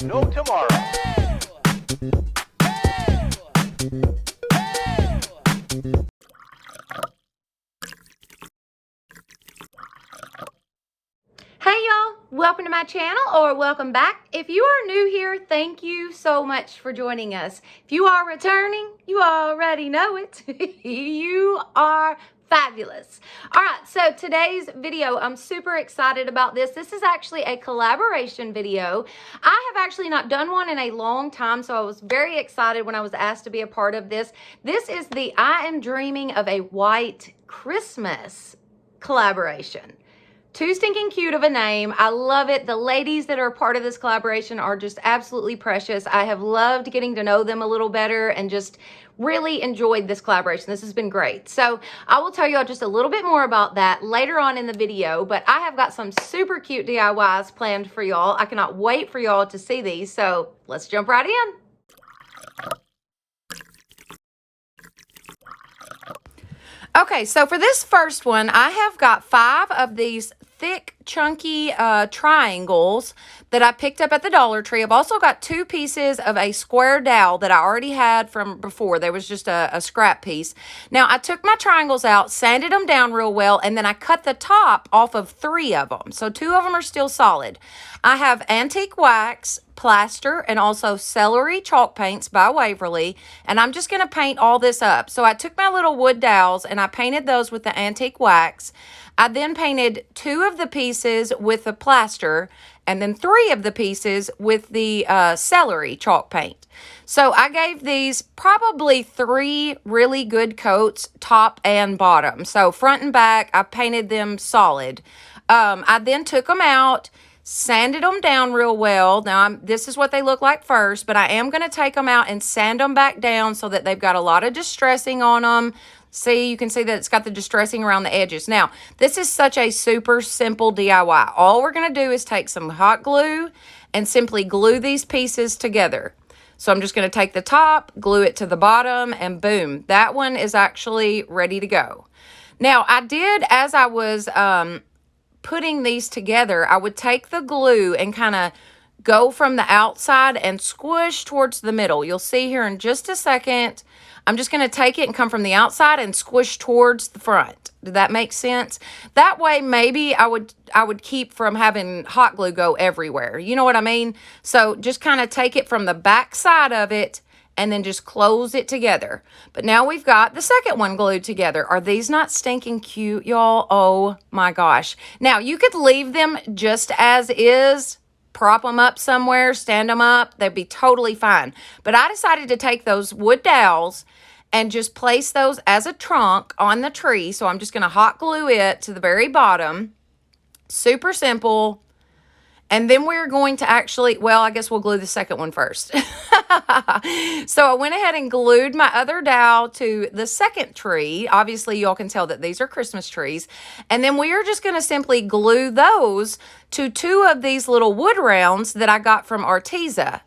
no tomorrow. Hey y'all, welcome to my channel, or welcome back. If you are new here, thank you so much for joining us. If you are returning, you already know it. You are fabulous. All right, so today's video, I'm super excited about this. This is actually a collaboration video. I have actually not done one in a long time, so I was very excited when I was asked to be a part of this. This is the I Am Dreaming of a White Christmas collaboration. Too stinking cute of a name. I love it. The ladies that are a part of this collaboration are just absolutely precious. I have loved getting to know them a little better and just really enjoyed this collaboration. This has been great. So I will tell y'all just a little bit more about that later on in the video, but I have got some super cute DIYs planned for y'all. I cannot wait for y'all to see these. So let's jump right in. Okay, so for this first one, I have got 5 of these thick, chunky triangles that I picked up at the Dollar Tree. I've also got 2 pieces of a square dowel that I already had from before. There was just a scrap piece. Now, I took my triangles out, sanded them down real well, and then I cut the top off of 3 of them. So 2 of them are still solid. I have antique wax, plaster, and also celery chalk paints by Waverly, and I'm just going to paint all this up. So I took my little wood dowels and I painted those with the antique wax. I then painted 2 of the pieces with the plaster and then 3 of the pieces with the celery chalk paint. So I gave these probably 3 really good coats, top and bottom. So front and back, I painted them solid. I then took them out, sanded them down real well. Now, this is what they look like first, but I am going to take them out and sand them back down so that they've got a lot of distressing on them. See, you can see that it's got the distressing around the edges. Now, this is such a super simple DIY. All we're going to do is take some hot glue and simply glue these pieces together. So I'm just going to take the top, glue it to the bottom, and boom, that one is actually ready to go. Now, I did, as I was putting these together, I would take the glue and kind of go from the outside and squish towards the middle. You'll see here in just a second, I'm just going to take it and come from the outside and squish towards the front. Did that make sense? That way, maybe I would keep from having hot glue go everywhere. You know what I mean? So just kind of take it from the back side of it and then just close it together. But now we've got the second one glued together. Are these not stinking cute, y'all? Oh my gosh. Now, you could leave them just as is, prop them up somewhere, stand them up. They'd be totally fine. But I decided to take those wood dowels and just place those as a trunk on the tree. So I'm just going to hot glue it to the very bottom. Super simple. And then we're going to actually, well, I guess we'll glue the second one first. So I went ahead and glued my other dowel to the second tree. Obviously, y'all can tell that these are Christmas trees. And then we are just going to simply glue those to 2 of these little wood rounds that I got from Arteza.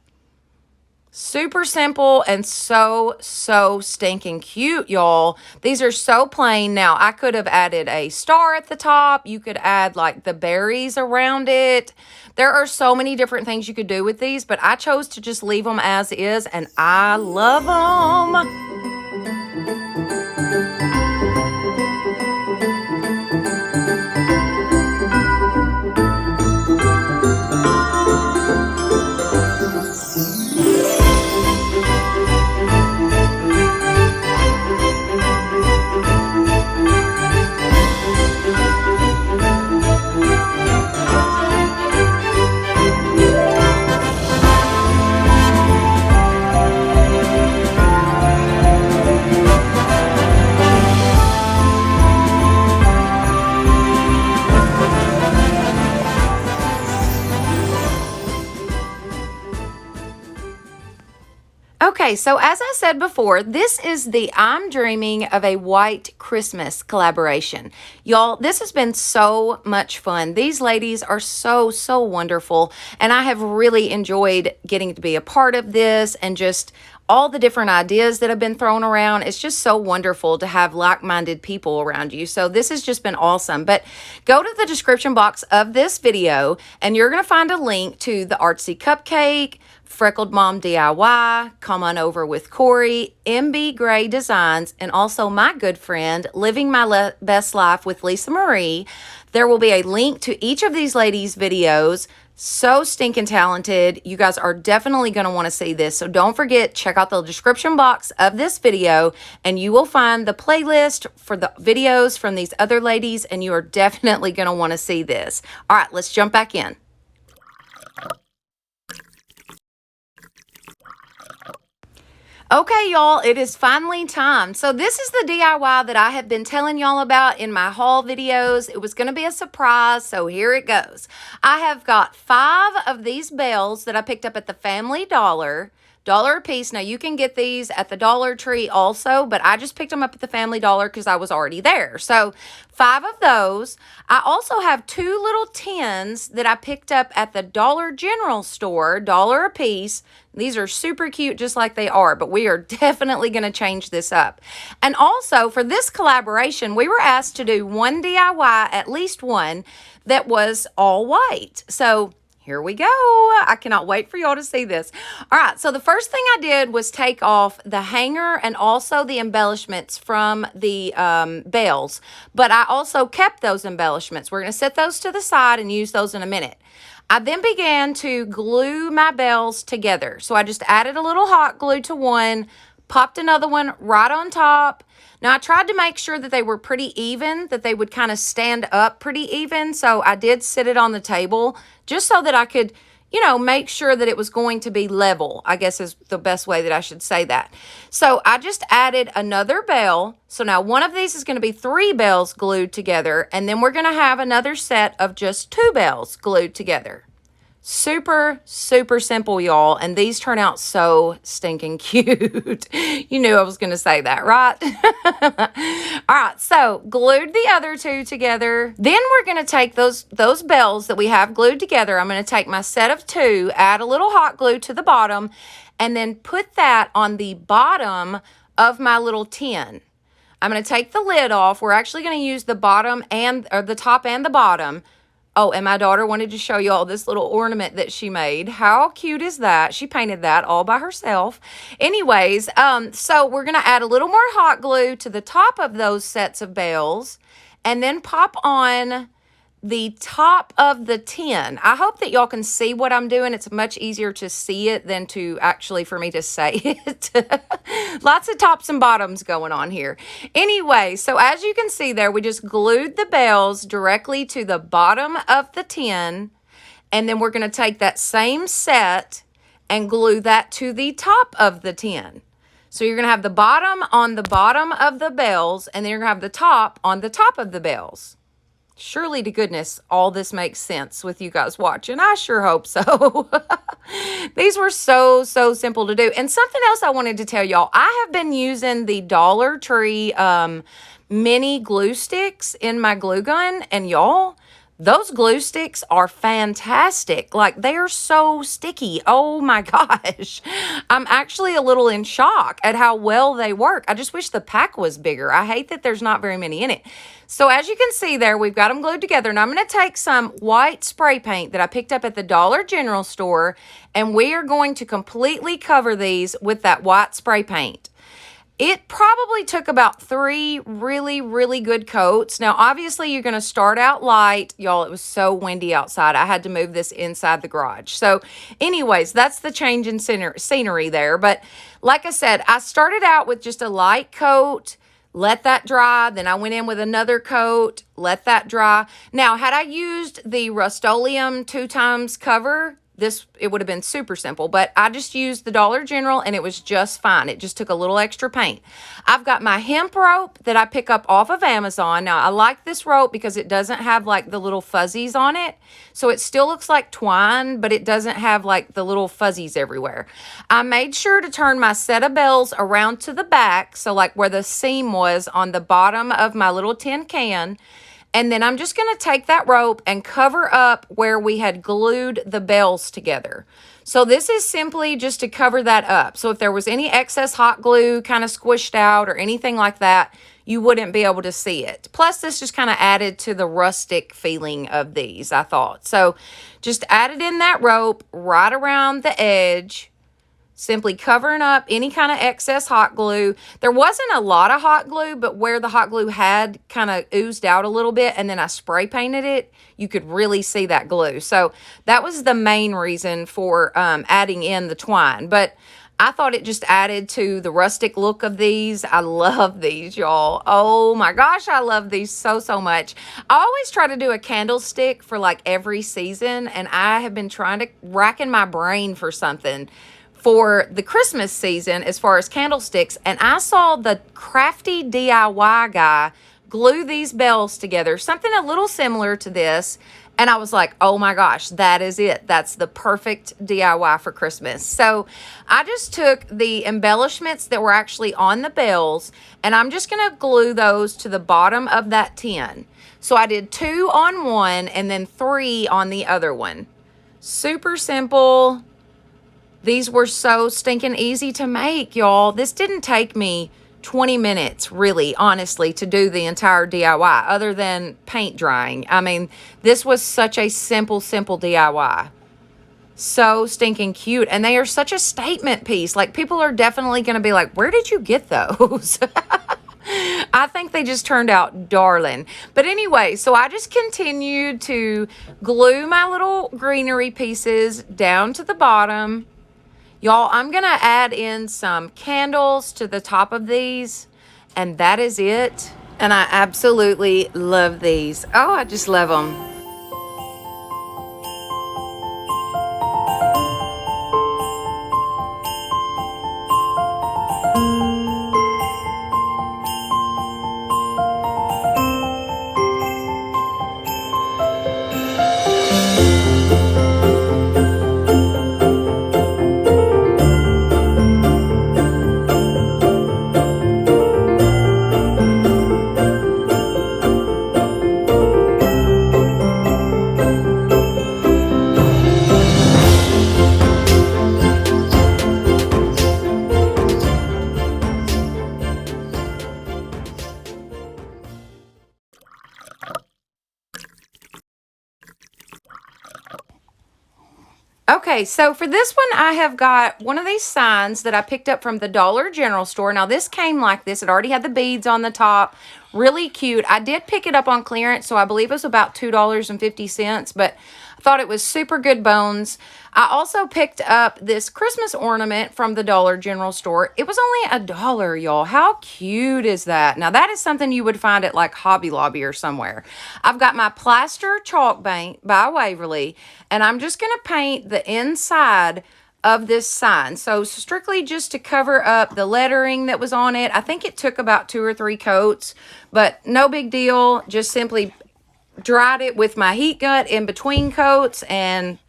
Super simple and so stinking cute, y'all. These are so plain. Now, I could have added a star at the top. You could add like the berries around it. There are so many different things you could do with these, but I chose to just leave them as is, and I love them. Okay, so as I said before, this is the I'm Dreaming of a White Christmas collaboration. Y'all, this has been so much fun. These ladies are so wonderful, and I have really enjoyed getting to be a part of this and just all the different ideas that have been thrown around. It's just so wonderful to have like-minded people around you. So this has just been awesome. But go to the description box of this video and you're going to find a link to the Artsy Cupcake, Freckled Mom DIY, Come On Over with Corey, MB Gray Designs, and also my good friend, Living My Best Life with Lisa Marie. There will be a link to each of these ladies' videos. So stinking talented. You guys are definitely going to want to see this. So don't forget, check out the description box of this video and you will find the playlist for the videos from these other ladies, and you are definitely going to want to see this. All right, let's jump back in. Okay, y'all, it is finally time. So this is the DIY that I have been telling y'all about in my haul videos. It was going to be a surprise, so here it goes. I have got 5 of these bells that I picked up at the Family Dollar. $1 a piece. Now, you can get these at the Dollar Tree also, but I just picked them up at the Family Dollar because I was already there. So 5 of those. I also have 2 little tins that I picked up at the Dollar General store, $1 a piece. These are super cute just like they are, but we are definitely going to change this up. And also, for this collaboration, we were asked to do one DIY, at least one, that was all white. So here we go. I cannot wait for y'all to see this. All right, so the first thing I did was take off the hanger and also the embellishments from the bells, but I also kept those embellishments. We're going to set those to the side and use those in a minute. I then began to glue my bells together. So I just added a little hot glue to one, popped another one right on top. Now, I tried to make sure that they were pretty even, that they would kind of stand up pretty even. So I did sit it on the table just so that I could, you know, make sure that it was going to be level, I guess is the best way that I should say that. So I just added another bell. So now one of these is going to be 3 bells glued together, and then we're going to have another set of just 2 bells glued together. Super, super simple, y'all. And these turn out so stinking cute. You knew I was going to say that, right? All right, so glued the other 2 together. Then we're going to take those bells that we have glued together. I'm going to take my set of 2, add a little hot glue to the bottom, and then put that on the bottom of my little tin. I'm going to take the lid off. We're actually going to use the bottom or the top and the bottom. Oh, and my daughter wanted to show you all this little ornament that she made. How cute is that? She painted that all by herself. Anyways, so we're going to add a little more hot glue to the top of those sets of bells and then pop on the top of the tin. I hope that y'all can see what I'm doing. It's much easier to see it than to actually for me to say it. Lots of tops and bottoms going on here. Anyway, so as you can see there, we just glued the bells directly to the bottom of the tin. And then we're going to take that same set and glue that to the top of the tin. So you're going to have the bottom on the bottom of the bells, and then you're going to have the top on the top of the bells. Surely to goodness, all this makes sense with you guys watching. I sure hope so. These were so simple to do. And something else I wanted to tell y'all, I have been using the Dollar Tree mini glue sticks in my glue gun. And y'all, those glue sticks are fantastic. Like, they are so sticky. Oh my gosh. I'm actually a little in shock at how well they work. I just wish the pack was bigger. I hate that there's not very many in it. So as you can see there, we've got them glued together. And I'm going to take some white spray paint that I picked up at the Dollar General store, and we are going to completely cover these with that white spray paint. It probably took about 3 really good coats. Now, obviously, you're going to start out light. Y'all, it was so windy outside. I had to move this inside the garage. So anyways, that's the change in scenery there. But like I said, I started out with just a light coat, let that dry. Then I went in with another coat, let that dry. Now, had I used the Rust-Oleum 2x cover, it would have been super simple, but I just used the Dollar General and it was just fine. It just took a little extra paint. I've got my hemp rope that I pick up off of Amazon. Now, I like this rope because it doesn't have like the little fuzzies on it. So it still looks like twine, but it doesn't have like the little fuzzies everywhere. I made sure to turn my set of bells around to the back. So like where the seam was on the bottom of my little tin can. And then I'm just going to take that rope and cover up where we had glued the bells together. So this is simply just to cover that up. So if there was any excess hot glue kind of squished out or anything like that, you wouldn't be able to see it. Plus, this just kind of added to the rustic feeling of these, I thought. So just added in that rope right around the edge, simply covering up any kind of excess hot glue. There wasn't a lot of hot glue, but where the hot glue had kind of oozed out a little bit and then I spray painted it, you could really see that glue. So that was the main reason for adding in the twine. But I thought it just added to the rustic look of these. I love these, y'all. Oh my gosh, I love these so, so much. I always try to do a candlestick for like every season, and I have been racking my brain for something for the Christmas season as far as candlesticks, and I saw the crafty DIY guy glue these bells together, something a little similar to this, and I was like, oh my gosh, that is it. That's the perfect DIY for Christmas. So I just took the embellishments that were actually on the bells, and I'm just going to glue those to the bottom of that tin. So I did 2 on one and then 3 on the other one. Super simple. These were so stinking easy to make, y'all. This didn't take me 20 minutes, really, honestly, to do the entire DIY, other than paint drying. I mean, this was such a simple, simple DIY. So stinking cute. And they are such a statement piece. Like, people are definitely going to be like, where did you get those? I think they just turned out darling. But anyway, so I just continued to glue my little greenery pieces down to the bottom. Y'all, I'm going to add in some candles to the top of these, and that is it. And I absolutely love these. Oh, I just love them. Okay, so for this one, I have got one of these signs that I picked up from the Dollar General store. Now, this came like this. It already had the beads on the top. Really cute. I did pick it up on clearance, so I believe it was about $2.50, but I thought it was super good bones. I also picked up this Christmas ornament from the Dollar General store. It was only $1, y'all. How cute is that? Now, that is something you would find at like Hobby Lobby or somewhere. I've got my plaster chalk paint by Waverly, and I'm just going to paint the inside of this sign. So strictly just to cover up the lettering that was on it. I think it took about 2 or 3 coats, but no big deal. Just simply dried it with my heat gun in between coats, and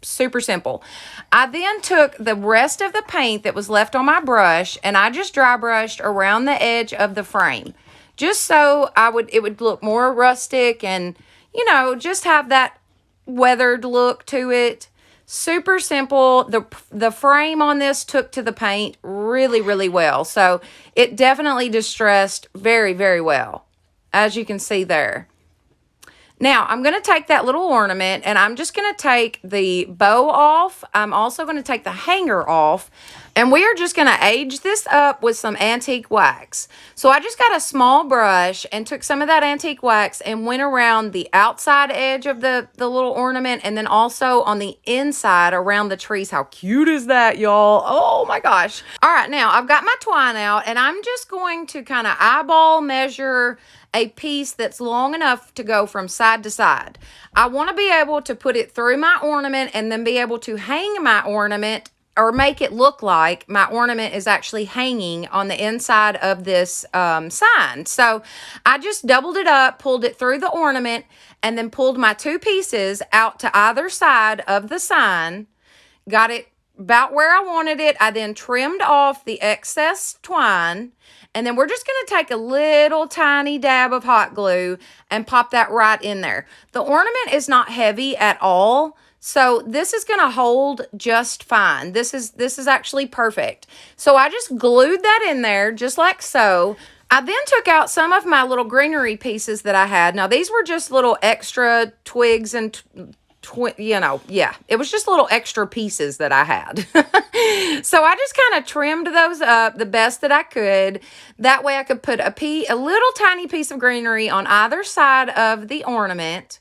super simple. I then took the rest of the paint that was left on my brush, and I just dry brushed around the edge of the frame, just so it would look more rustic and, you know, just have that weathered look to it. Super simple. The frame on this took to the paint really, really well. So it definitely distressed very, very well, as you can see there. Now, I'm going to take that little ornament, and I'm just going to take the bow off. I'm also going to take the hanger off, and we are just going to age this up with some antique wax. So I just got a small brush and took some of that antique wax and went around the outside edge of the little ornament, and then also on the inside around the trees. How cute is that, y'all? Oh my gosh. All right, now I've got my twine out, and I'm just going to kind of eyeball measure a piece that's long enough to go from side to side. I want to be able to put it through my ornament and then be able to hang my ornament, or make it look like my ornament is actually hanging on the inside of this sign. So I just doubled it up, pulled it through the ornament, and then pulled my 2 pieces out to either side of the sign, got it about where I wanted it. I then trimmed off the excess twine. And then we're just going to take a little tiny dab of hot glue and pop that right in there. The ornament is not heavy at all, so this is going to hold just fine. This is actually perfect. So I just glued that in there just like so. I then took out some of my little greenery pieces that I had. Now, these were just little extra twigs and it was just little extra pieces that I had. So I just kind of trimmed those up the best that I could. That way I could put a little tiny piece of greenery on either side of the ornament.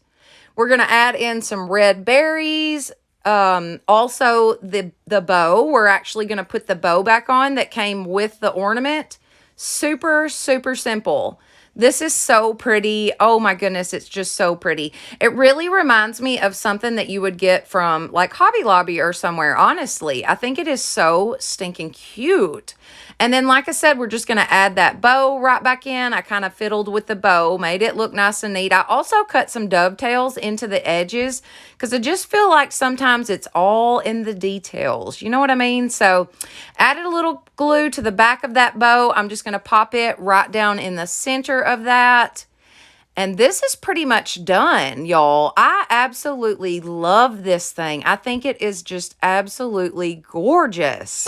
We're going to add in some red berries. Also the bow. We're actually going to put the bow back on that came with the ornament. Super, super simple. This is so pretty. Oh my goodness, it's just so pretty. It really reminds me of something that you would get from like Hobby Lobby or somewhere, honestly. I think it is so stinking cute. And then, like I said, we're just going to add that bow right back in. I kind of fiddled with the bow, made it look nice and neat. I also cut some dovetails into the edges because I just feel like sometimes it's all in the details. You know what I mean? So added a little glue to the back of that bow. I'm just going to pop it right down in the center of that. And this is pretty much done, y'all. I absolutely love this thing. I think it is just absolutely gorgeous.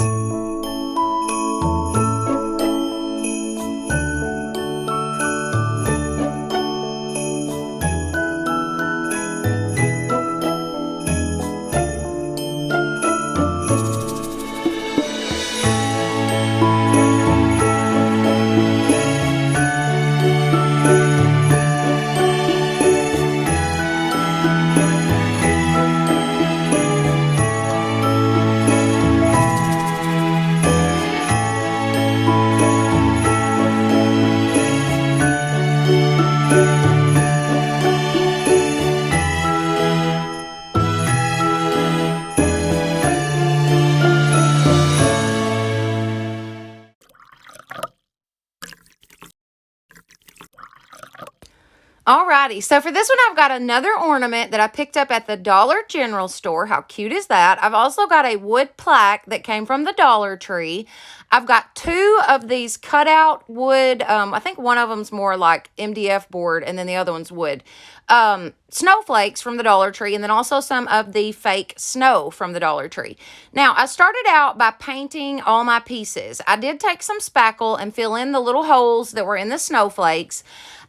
Alrighty, so for this one, I've got another ornament that I picked up at the Dollar General store. How cute is that? I've also got a wood plaque that came from the Dollar Tree. I've got two of these cutout wood. I think one of them's more like MDF board, and then the other one's wood. Snowflakes from the Dollar Tree, and then also some of the fake snow from the Dollar Tree. Now, I started out by painting all my pieces. I did take some spackle and fill in the little holes that were in the snowflakes.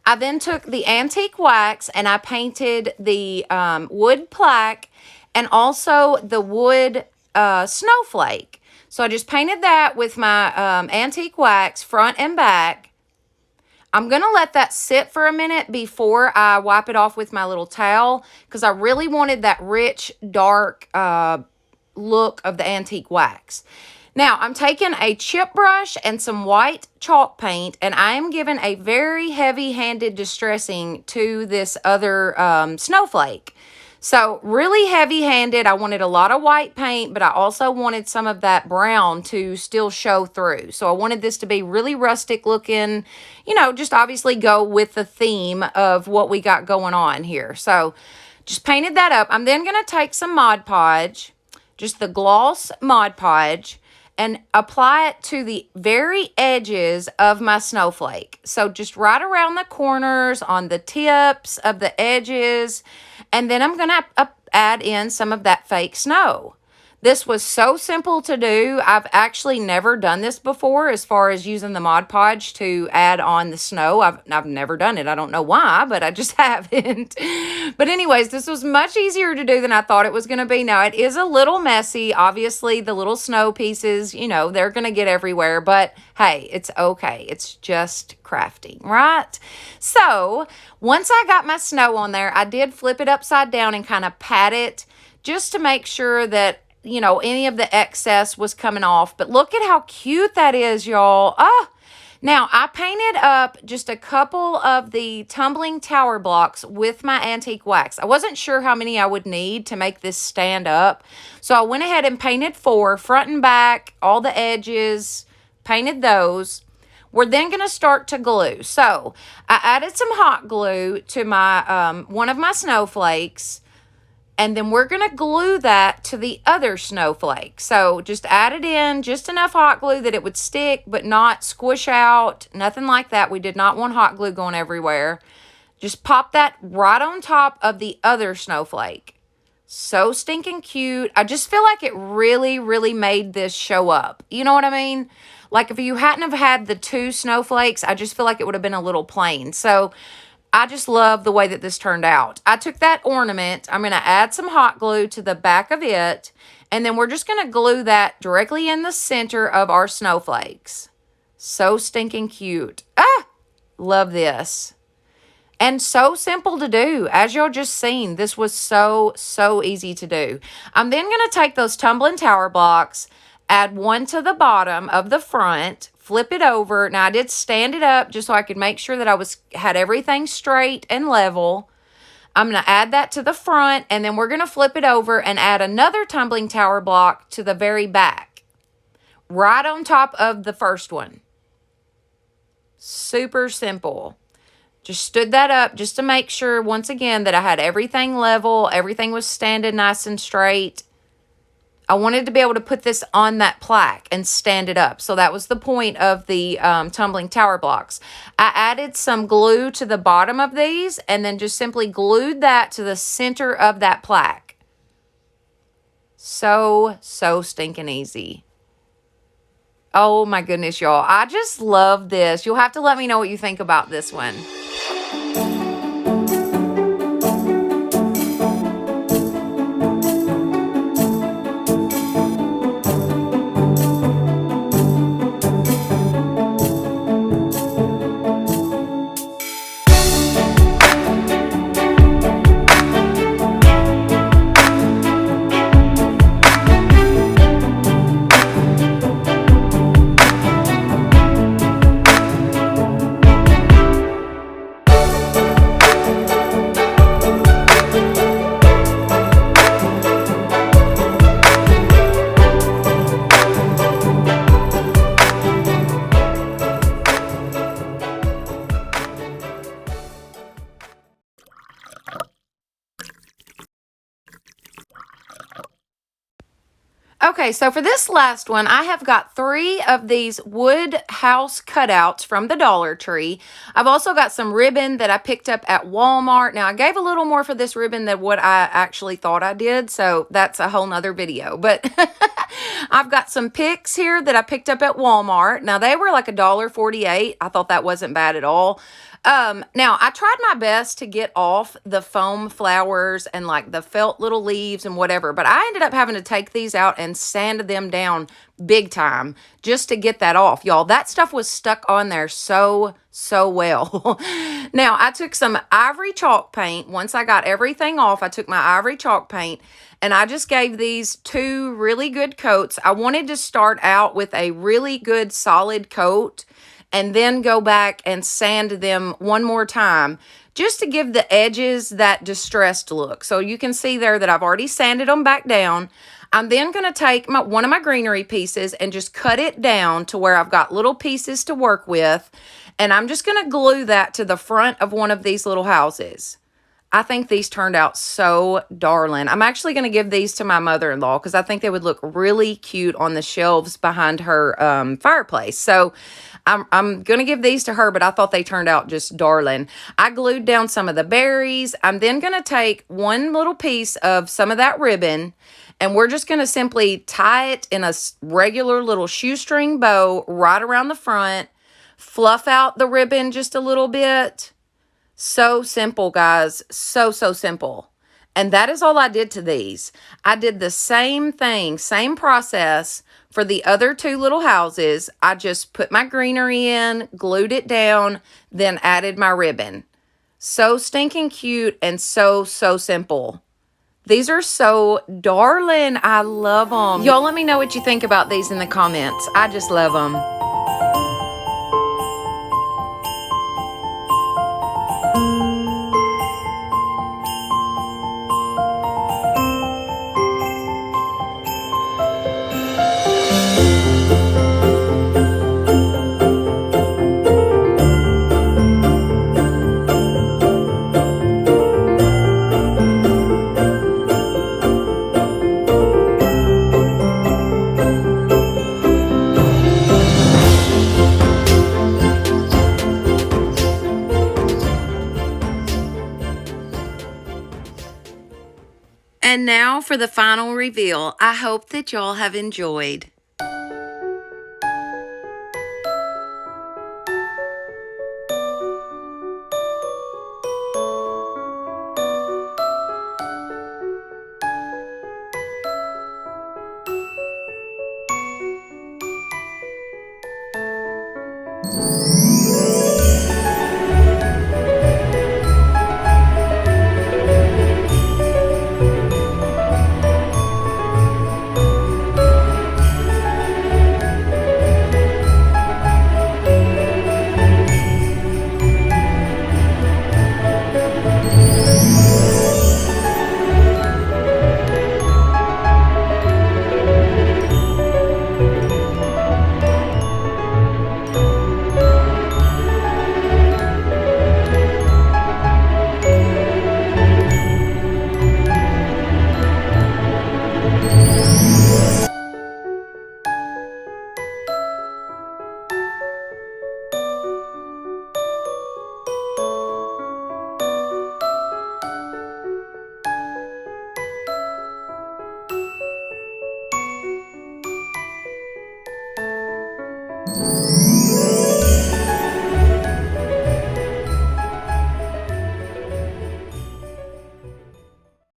I then took the antique wax and I painted the wood plaque and also the wood snowflake. So I just painted that with my antique wax front and back. I'm going to let that sit for a minute before I wipe it off with my little towel because I really wanted that rich, dark look of the antique wax. Now, I'm taking a chip brush and some white chalk paint, and I am giving a very heavy-handed distressing to this other snowflake. So, really heavy-handed. I wanted a lot of white paint, but I also wanted some of that brown to still show through. So, I wanted this to be really rustic looking, you know, just obviously go with the theme of what we got going on here. So, just painted that up. I'm then going to take some Mod Podge, just the gloss Mod Podge, and apply it to the very edges of my snowflake. So just right around the corners, on the tips of the edges, and then I'm going to add in some of that fake snow. This was so simple to do. I've actually never done this before as far as using the Mod Podge to add on the snow. I've never done it. I don't know why, but I just haven't. But anyways, this was much easier to do than I thought it was going to be. Now, it is a little messy. Obviously, the little snow pieces, you know, they're going to get everywhere. But hey, it's okay. It's just crafting, right? So once I got my snow on there, I did flip it upside down and kind of pat it just to make sure that, you know, any of the excess was coming off. But look at how cute that is, y'all. Now, I painted up just a couple of the tumbling tower blocks with my antique wax. I wasn't sure how many I would need to make this stand up. So I went ahead and painted 4, front and back, all the edges, painted those. We're then going to start to glue. So I added some hot glue to my one of my snowflakes. And then we're going to glue that to the other snowflake. So just add it in, just enough hot glue that it would stick, but not squish out, nothing like that. We did not want hot glue going everywhere. Just pop that right on top of the other snowflake. So stinking cute. I just feel like it really, really made this show up. You know what I mean? Like if you hadn't have had the two snowflakes, I just feel like it would have been a little plain. So I just love the way that this turned out. I took that ornament. I'm going to add some hot glue to the back of it. And then we're just going to glue that directly in the center of our snowflakes. So stinking cute. Ah, love this. And so simple to do. As y'all just seen, this was so easy to do. I'm then going to take those tumbling tower blocks, add one to the bottom of the front, flip it over. Now, I did stand it up just so I could make sure that I had everything straight and level. I'm going to add that to the front, and then we're going to flip it over and add another tumbling tower block to the very back, right on top of the first one. Super simple. Just stood that up just to make sure, once again, that I had everything level. Everything was standing nice and straight. I wanted to be able to put this on that plaque and stand it up. So that was the point of the tumbling tower blocks. I added some glue to the bottom of these and then just simply glued that to the center of that plaque. So stinking easy. Oh my goodness, y'all. I just love this. You'll have to let me know what you think about this one. Okay, so for this last one, I have got 3 of these wood house cutouts from the Dollar Tree. I've also got some ribbon that I picked up at Walmart. Now, I gave a little more for this ribbon than what I actually thought I did, so that's a whole nother video. But I've got some picks here that I picked up at Walmart. Now, they were like $1.48. I thought that wasn't bad at all. Now, I tried my best to get off the foam flowers and like the felt little leaves and whatever, but I ended up having to take these out and sand them down big time just to get that off. Y'all, that stuff was stuck on there so well. Now, I took some ivory chalk paint. Once I got everything off, I took my ivory chalk paint and I just gave these 2 really good coats. I wanted to start out with a really good solid coat and then go back and sand them one more time just to give the edges that distressed look. So you can see there that I've already sanded them back down. I'm then going to take one of my greenery pieces and just cut it down to where I've got little pieces to work with. And I'm just going to glue that to the front of one of these little houses. I think these turned out so darling. I'm actually going to give these to my mother-in-law because I think they would look really cute on the shelves behind her fireplace. So I'm going to give these to her, but I thought they turned out just darling. I glued down some of the berries. I'm then going to take one little piece of some of that ribbon, and we're just going to simply tie it in a regular little shoestring bow right around the front, fluff out the ribbon just a little bit. So simple, guys. So simple. And that is all I did to these. I did the same thing, same process for the other 2 little houses. I just put my greenery in, glued it down, then added my ribbon. So stinking cute and so simple. These are so darling. I love them. Y'all let me know what you think about these in the comments. I just love them. And now for the final reveal. I hope that y'all have enjoyed.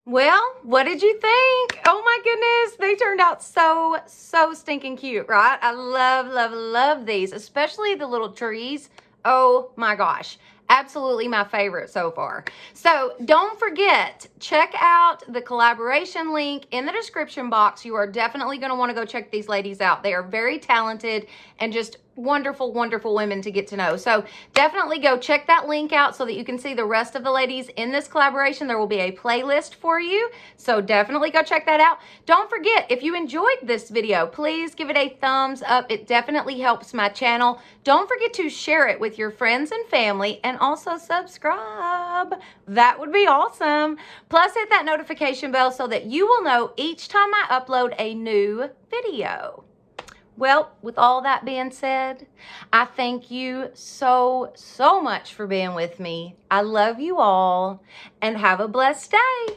Well, what did you think? Oh my goodness, they turned out so stinking cute, right? I love these, especially the little trees. Oh my gosh, absolutely my favorite so far. So don't forget, check out the collaboration link in the description box. You are definitely going to want to go check these ladies out. They are very talented and just wonderful women to get to know. So definitely go check that link out so that you can see the rest of the ladies in this collaboration. There will be a playlist for you, so definitely go check that out. Don't forget, if you enjoyed this video, please give it a thumbs up. It definitely helps my channel. Don't forget to share it with your friends and family, and also subscribe. That would be awesome. Plus hit that notification bell so that you will know each time I upload a new video. Well, with all that being said, I thank you so much for being with me. I love you all, and have a blessed day.